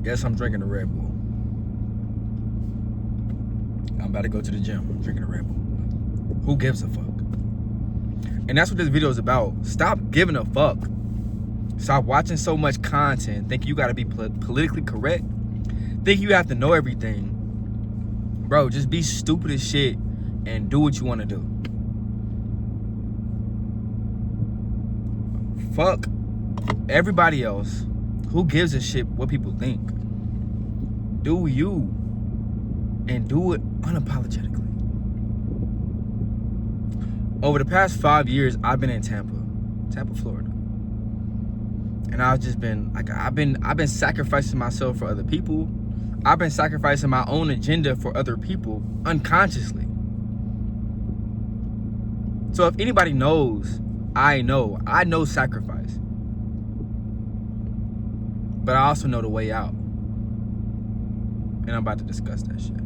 Guess I'm drinking a Red Bull. I'm about to go to the gym. I'm drinking a Red Bull. Who gives a fuck? And that's what this video is about. Stop giving a fuck. Stop watching so much content. Think you gotta be politically correct. Think you have to know everything. Bro, just be stupid as shit and do what you want to do. Fuck everybody else. Who gives a shit what people think? Do you, and do it unapologetically. Over the past 5 years, I've been in Tampa, Florida, and I've just been like, I've been sacrificing myself for other people. I've been sacrificing my own agenda for other people unconsciously. So if anybody knows, I know sacrifice. But I also know the way out. And I'm about to discuss that shit.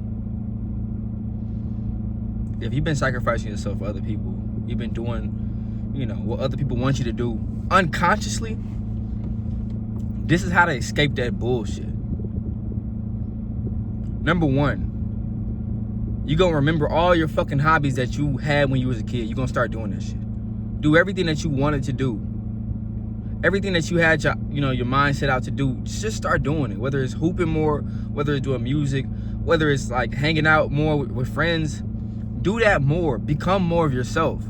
If you've been sacrificing yourself for other people, you've been doing, what other people want you to do unconsciously, this is how to escape that bullshit. Number one, you're gonna remember all your fucking hobbies that you had when you was a kid. You're gonna start doing that shit. Do everything that you wanted to do. Everything that you had your mind set out to do, just start doing it. Whether it's hooping more, whether it's doing music, whether it's like hanging out more with friends, do that more. Become more of yourself.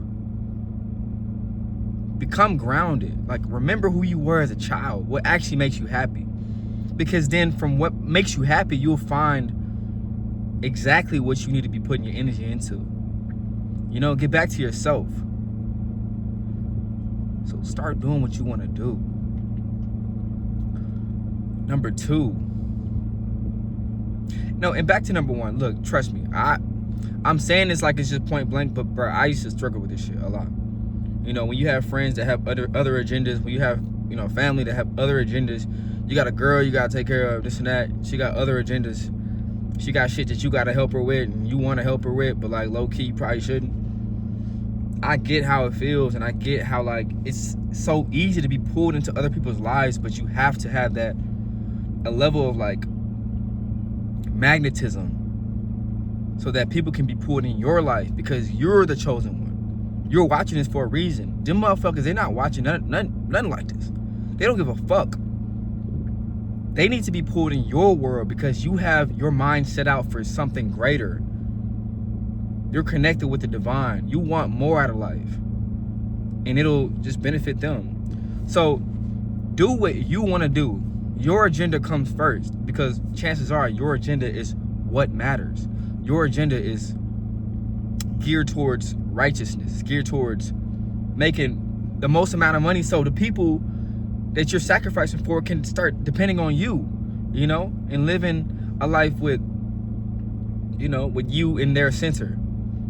Become grounded. Like, remember who you were as a child, what actually makes you happy. Because then from what makes you happy, you'll find exactly what you need to be putting your energy into. Get back to yourself. So start doing what you want to do. Number two. No, and back to number one. Look, trust me. I'm saying this like it's just point blank, but bro, I used to struggle with this shit a lot. When you have friends that have other agendas, when you have, family that have other agendas, you got a girl you gotta take care of, this and that. She got other agendas. She got shit that you gotta help her with and you wanna help her with, but like low key you probably shouldn't. I get how it feels, and I get how like it's so easy to be pulled into other people's lives, but you have to have a level of like magnetism so that people can be pulled in your life because you're the chosen one. You're watching this for a reason. Them motherfuckers, they're not watching nothing like this. They don't give a fuck. They need to be pulled in your world because you have your mind set out for something greater. You're connected with the divine. You want more out of life. And it'll just benefit them. So do what you want to do. Your agenda comes first because chances are your agenda is what matters. Your agenda is geared towards righteousness, geared towards making the most amount of money so the people that you're sacrificing for can start depending on you, and living a life with you in their center.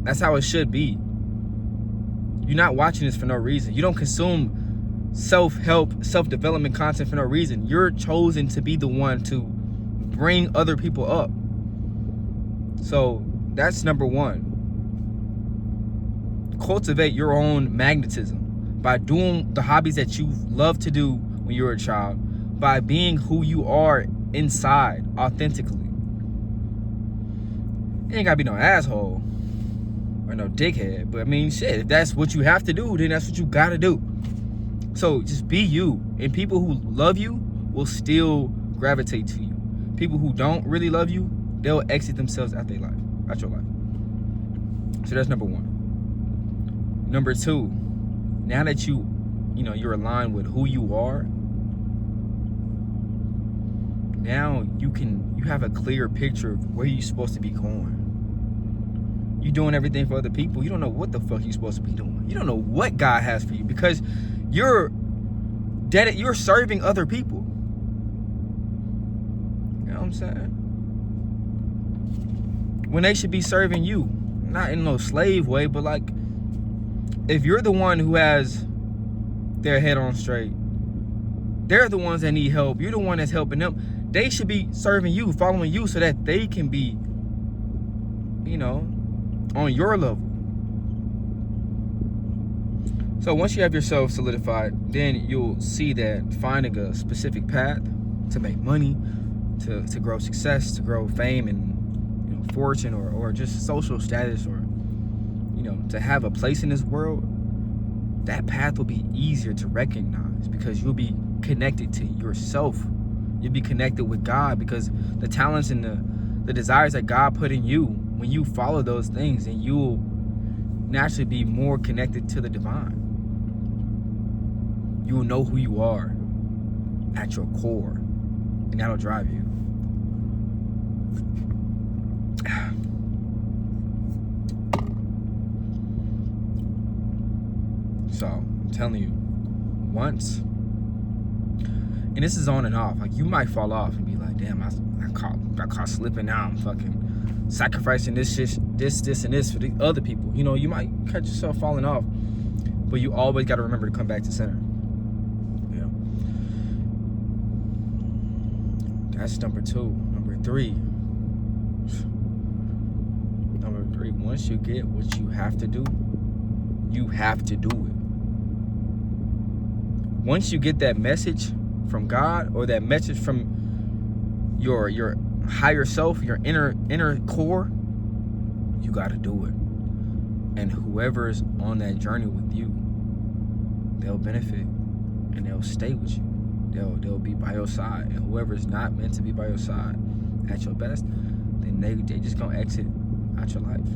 That's how it should be. You're not watching this for no reason. You don't consume self-help, self-development content for no reason. You're chosen to be the one to bring other people up. So that's number one. Cultivate your own magnetism by doing the hobbies that you love to do when you were a child, by being who you are inside, authentically. You ain't gotta be no asshole or no dickhead, but I mean, shit, if that's what you have to do, then that's what you gotta do. So just be you, and people who love you will still gravitate to you. People who don't really love you, they'll exit themselves out your life. So that's number one. Number two, now that you're aligned with who you are, now you have a clear picture of where you're supposed to be going. You're doing everything for other people. You don't know what the fuck you're supposed to be doing. You don't know what God has for you because you're serving other people. You know what I'm saying? When they should be serving you, not in no slave way, but like, if you're the one who has their head on straight, they're the ones that need help. You're the one that's helping them. They should be serving you, following you, so that they can be, on your level. So once you have yourself solidified, then you'll see that finding a specific path to make money, to grow success, to grow fame and, you know, fortune, or just social status, or, you know, to have a place in this world, that path will be easier to recognize because you'll be connected to yourself. You'll be connected with God, because the talents and the desires that God put in you, when you follow those things, then you'll naturally be more connected to the divine. You will know who you are at your core, and that'll drive you. So I'm telling you, once, and this is on and off, like you might fall off and be like, damn, I got caught slipping now. I'm fucking sacrificing this shit, this and this for the other people. You know, you might catch yourself falling off, but you always got to remember to come back to center. You know, that's number 2. Number three, once you get what you have to do, you have to do it. Once you get that message from God, or that message from your higher self, your inner core, you got to do it. And whoever's on that journey with you, they'll benefit and they'll stay with you. They'll be by your side. And whoever's not meant to be by your side at your best, then they just gonna exit out your life.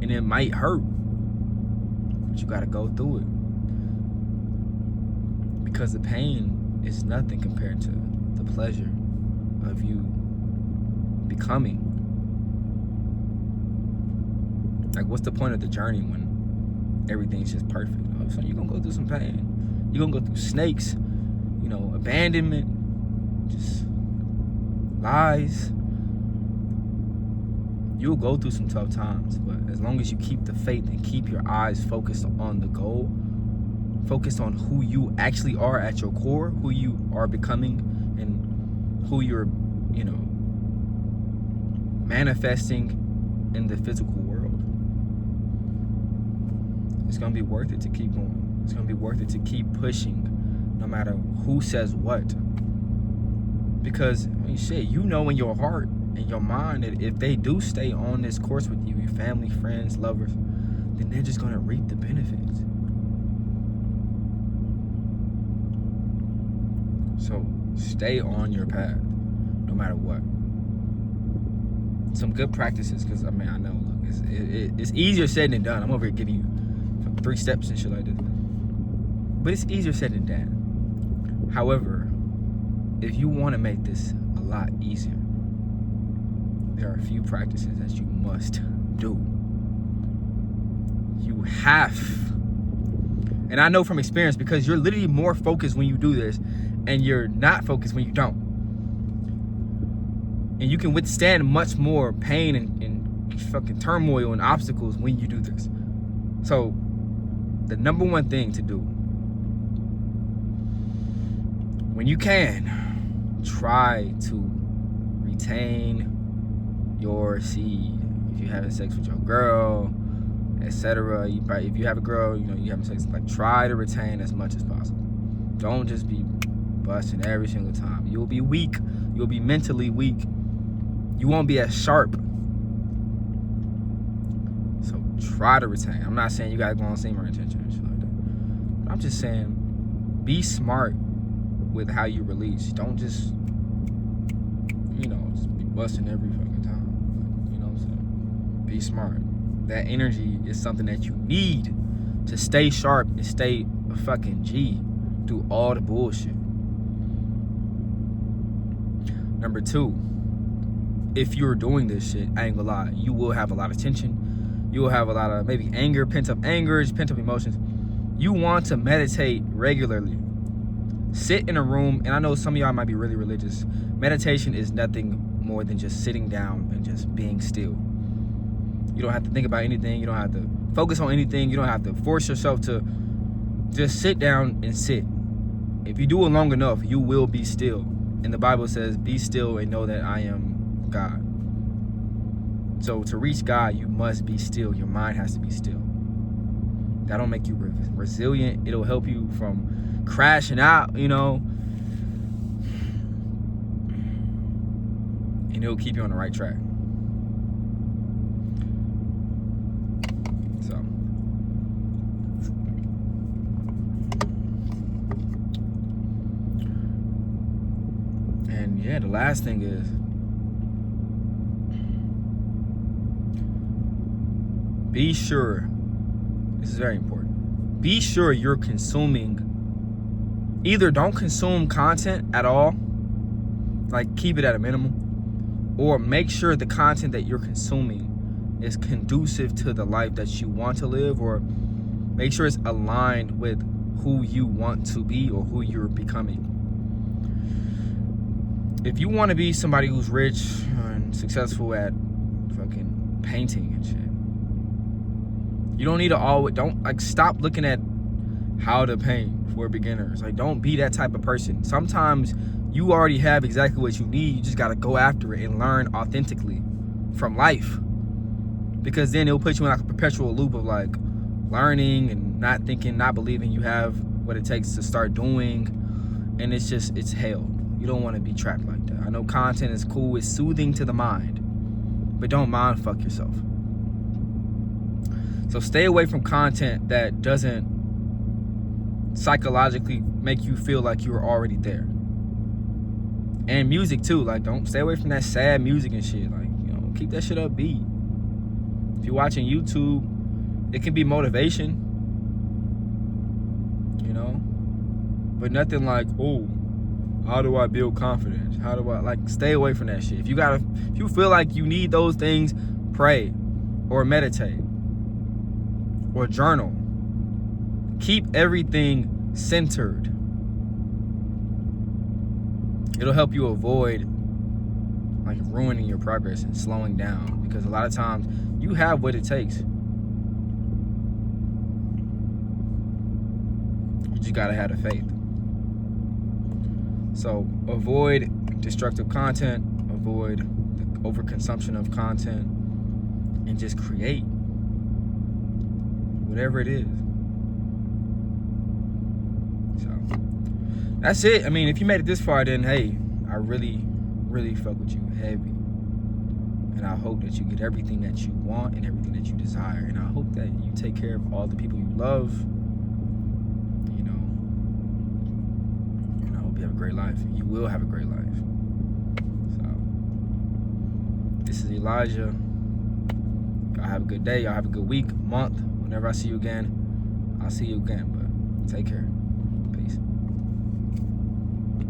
And it might hurt, but you gotta go through it, because the pain is nothing compared to the pleasure of you becoming. Like, what's the point of the journey when everything's just perfect? Oh, so you're gonna go through some pain. You're gonna go through snakes, you know, abandonment, just lies. You'll go through some tough times, but as long as you keep the faith and keep your eyes focused on the goal, focused on who you actually are at your core, who you are becoming, and who you're, you know, manifesting in the physical world, it's gonna be worth it to keep going. It's gonna be worth it to keep pushing, no matter who says what. Because, I mean, shit, you know in your heart and your mind that if they do stay on this course with you, your family, friends, lovers, then they're just gonna reap the benefits. So stay on your path, no matter what. Some good practices, because I mean, I know, look, it's easier said than done. I'm over here giving you 3 steps and shit like this, but it's easier said than done. However, if you want to make this a lot easier, there are a few practices that you must do. You have, and I know from experience, because you're literally more focused when you do this, and you're not focused when you don't. And you can withstand much more pain and fucking turmoil and obstacles when you do this. So, the number one thing to do, when you can, try to retain your seed. If you're having sex with your girl, etc., if you have a girl, you know, you having sex, like, try to retain as much as possible. Don't just be busting every single time. You'll be weak. You'll be mentally weak. You won't be as sharp. So try to retain. I'm not saying you gotta go on semen retention and shit like that. I'm just saying, be smart with how you release. Don't just, you know, just be busting every fucking time. You know what I'm saying? Be smart. That energy is something that you need to stay sharp and stay a fucking G through all the bullshit. Number 2, if you're doing this shit, I ain't gonna lie, you will have a lot of tension. You will have a lot of maybe anger, pent-up emotions. You want to meditate regularly. Sit in a room, and I know some of y'all might be really religious. Meditation is nothing more than just sitting down and just being still. You don't have to think about anything. You don't have to focus on anything. You don't have to force yourself to just sit down and sit. If you do it long enough, you will be still. And the Bible says, be still and know that I am God. So to reach God, you must be still. Your mind has to be still. That'll make you resilient. It'll help you from crashing out, you know. and it'll keep you on the right track. So, and yeah, the last thing is, be sure, this is very important, be sure you're consuming, either don't consume content at all, like keep it at a minimum, or make sure the content that you're consuming is conducive to the life that you want to live, or make sure it's aligned with who you want to be or who you're becoming. If you want to be somebody who's rich and successful at fucking painting and shit, you don't need to stop looking at how to paint for beginners. Like, don't be that type of person. Sometimes you already have exactly what you need. You just got to go after it and learn authentically from life. Because then it'll put you in like a perpetual loop of like learning and not thinking, not believing you have what it takes to start doing. And it's hell. You don't want to be trapped like that. I know content is cool. It's soothing to the mind. But don't mind fuck yourself. So stay away from content that doesn't psychologically make you feel like you're already there. And music too. Like, don't stay away from that sad music and shit. Like, keep that shit upbeat. If you're watching YouTube, it can be motivation, but nothing like, oh, how do I build confidence? How do I, stay away from that shit. If you feel like you need those things, pray or meditate or journal. Keep everything centered. It'll help you avoid ruining your progress and slowing down, because a lot of times you have what it takes. You just gotta have the faith. So avoid destructive content, avoid the overconsumption of content, and just create whatever it is. So that's it. I mean, if you made it this far, then hey, I really fuck with you heavy. And I hope that you get everything that you want and everything that you desire. And I hope that you take care of all the people you love. And I hope you have a great life. You will have a great life. So, this is Elijah. Y'all have a good day. Y'all have a good week, month. Whenever I see you again, I'll see you again. But take care. Peace.